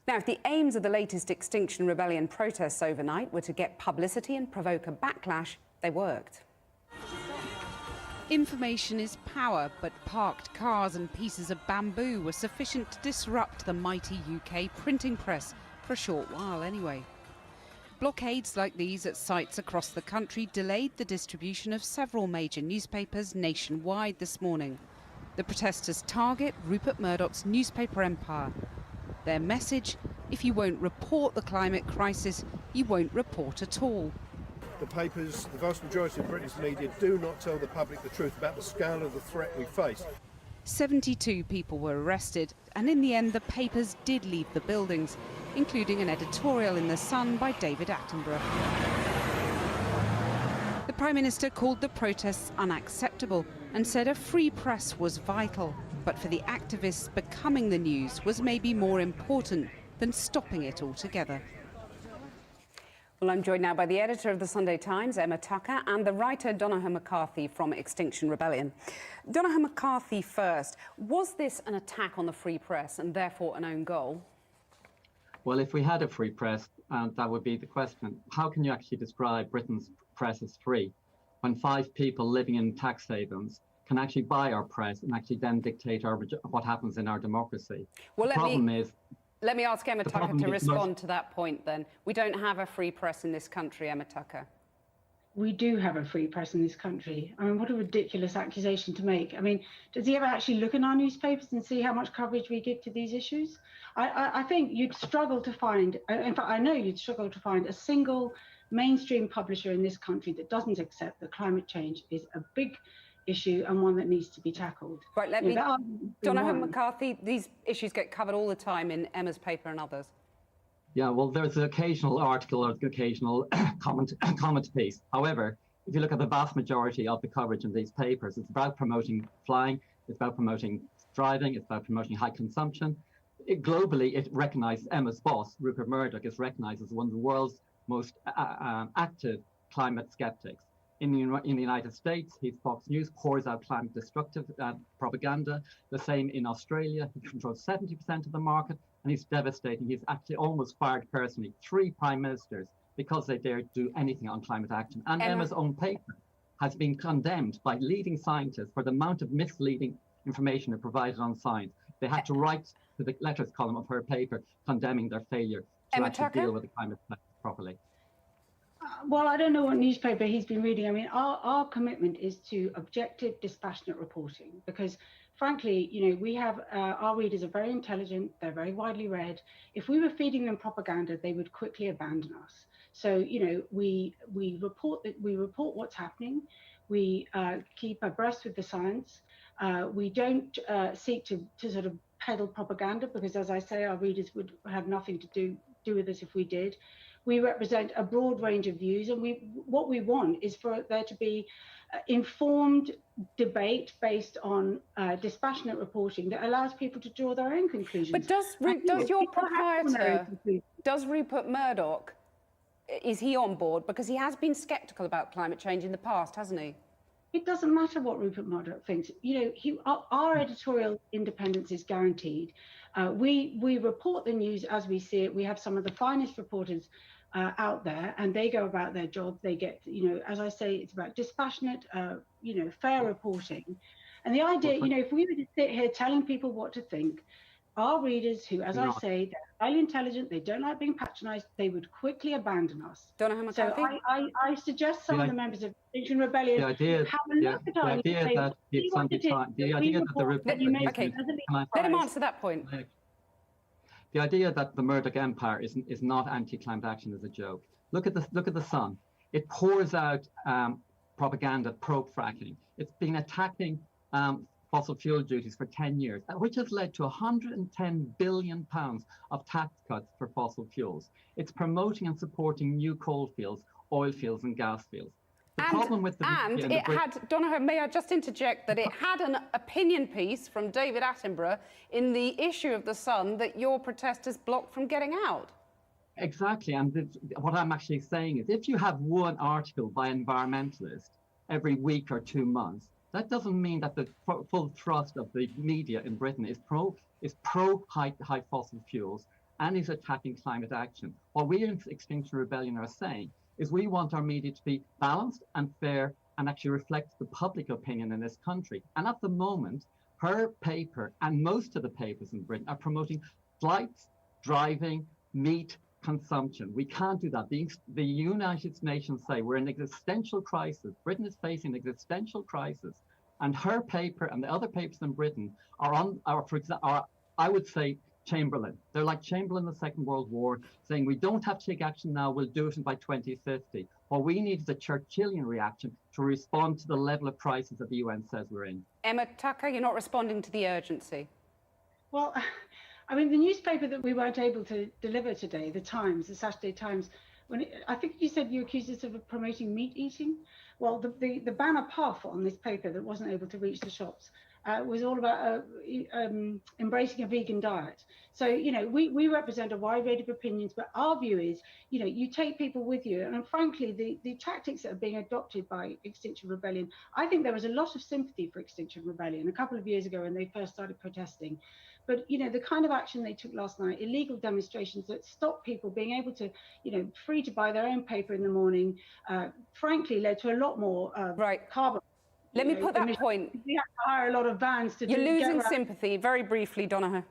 Now, if the aims of the latest Extinction Rebellion protests overnight were to get publicity and provoke a backlash, they worked. Information is power, but parked cars and pieces of bamboo were sufficient to disrupt the mighty UK printing press, for a short while anyway. Blockades like these at sites across the country delayed the distribution of several major newspapers nationwide this morning. The protesters target Rupert Murdoch's newspaper empire. Their message: if you won't report the climate crisis, you won't report at all. The papers, the vast majority of British media, do not tell the public the truth about the scale of the threat we face. 72 people were arrested, and in the end the papers did leave the buildings, including an editorial in The Sun by David Attenborough. The Prime Minister called the protests unacceptable and said a free press was vital, but for the activists, becoming the news was maybe more important than stopping it altogether. Well, I'm joined now by the editor of the Sunday Times, Emma Tucker, and the writer Donoghue McCarthy from Extinction Rebellion. Donoghue McCarthy first. Was this an attack on the free press and therefore an own goal? Well, if we had a free press, that would be the question. How can you actually describe Britain's press as free when 5 people living in tax havens can actually buy our press and actually then dictate what happens in our democracy? Well, the problem is... Let me ask Emma Tucker to respond to that point then. We don't have a free press in this country, Emma Tucker. We do have a free press in this country. I mean, what a ridiculous accusation to make. I mean, does he ever actually look in our newspapers and see how much coverage we give to these issues? I think you'd struggle to find, in fact, I know you'd struggle to find a single mainstream publisher in this country that doesn't accept that climate change is a big issue and one that needs to be tackled. Right, Donoghue McCarthy, these issues get covered all the time in Emma's paper and others. Yeah, well, there's an occasional article or occasional comment piece. However, if you look at the vast majority of the coverage in these papers, it's about promoting flying, it's about promoting driving, it's about promoting high consumption. Globally, it recognizes Emma's boss, Rupert Murdoch, is recognized as one of the world's most active climate skeptics. In the United States, Fox News pours out climate destructive propaganda. The same in Australia. He controls 70% of the market, and he's devastating. He's actually almost fired personally 3 prime ministers because they dared do anything on climate action. And Emma's own paper has been condemned by leading scientists for the amount of misleading information it provided on science. They had to write to the letters column of her paper condemning their failure to actually deal with the climate properly. Well, I don't know what newspaper he's been reading. I mean, our commitment is to objective, dispassionate reporting because, frankly, you know, we have our readers are very intelligent. They're very widely read. If we were feeding them propaganda, they would quickly abandon us. So, you know, we report what's happening. We keep abreast with the science. We don't seek to sort of peddle propaganda because, as I say, our readers would have nothing to do with us if we did. We represent a broad range of views, and what we want is for there to be informed debate based on dispassionate reporting that allows people to draw their own conclusions. But does your proprietor, does Rupert Murdoch, is he on board? Because he has been sceptical about climate change in the past, hasn't he? It doesn't matter what Rupert Murdoch thinks. You know, our editorial independence is guaranteed. We report the news as we see it. We have some of the finest reporters out there, and they go about their job. They get, you know, as I say, it's about dispassionate, you know, fair reporting. And the idea, you know, if we were to sit here telling people what to think, our readers, who, as I say, they're highly intelligent, they don't like being patronized, they would quickly abandon us. Donoghue McCarthy? So I suggest some of the members of Extinction Rebellion have a look at our newspaper, see what it is that we report that you make as a lead. Let him answer that point. The idea that the Murdoch empire is not anti-climate action is a joke. Look at the Sun. It pours out propaganda pro-fracking. It's been attacking fossil fuel duties for 10 years, which has led to £110 billion of tax cuts for fossil fuels. It's promoting and supporting new coal fields, oil fields and gas fields. Donoghue, may I just interject that it had an opinion piece from David Attenborough in the issue of The Sun that your protesters blocked from getting out. Exactly, and what I'm actually saying is if you have one article by an environmentalist every week or 2 months, that doesn't mean that the full thrust of the media in Britain is pro high fossil fuels and is attacking climate action. What we in Extinction Rebellion are saying is we want our media to be balanced and fair and actually reflect the public opinion in this country. And at the moment, her paper and most of the papers in Britain are promoting flights, driving, meat consumption. We can't do that. The United Nations say we're in an existential crisis. Britain is facing an existential crisis. And her paper and the other papers in Britain for example, I would say, Chamberlain. They're like Chamberlain in the Second World War, saying we don't have to take action now, we'll do it by 2050. What we need is a Churchillian reaction to respond to the level of crisis that the UN says we're in. Emma Tucker, you're not responding to the urgency. Well, I mean, the newspaper that we weren't able to deliver today, the Times, the Saturday Times, I think you said you accused us of promoting meat eating. Well, the banner puff on this paper that wasn't able to reach the shops was all about embracing a vegan diet. So, you know, we represent a wide range of opinions, but our view is, you know, you take people with you. And frankly, the tactics that are being adopted by Extinction Rebellion, I think there was a lot of sympathy for Extinction Rebellion a couple of years ago when they first started protesting. But, you know, the kind of action they took last night, illegal demonstrations that stopped people being able to, you know, free to buy their own paper in the morning, frankly, led to a lot more carbon. Let me put that point. We have to hire a lot of vans to You're losing sympathy. Very briefly, Donoghue.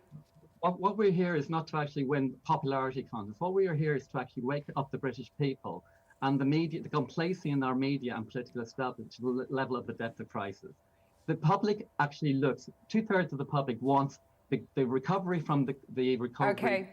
What we're here is not to actually win popularity contests. What we are here is to actually wake up the British people and the media, the complacency in our media and political establishment to the level of the depth of crisis. The public actually looks, 2/3 of the public wants the recovery from the recovery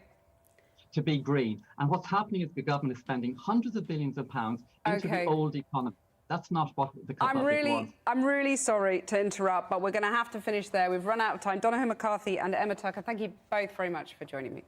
to be green. And what's happening is the government is spending hundreds of billions of pounds into the old economy. That's not what the public wants. I'm really sorry to interrupt, but we're going to have to finish there. We've run out of time. Donoghue McCarthy and Emma Tucker, thank you both very much for joining me.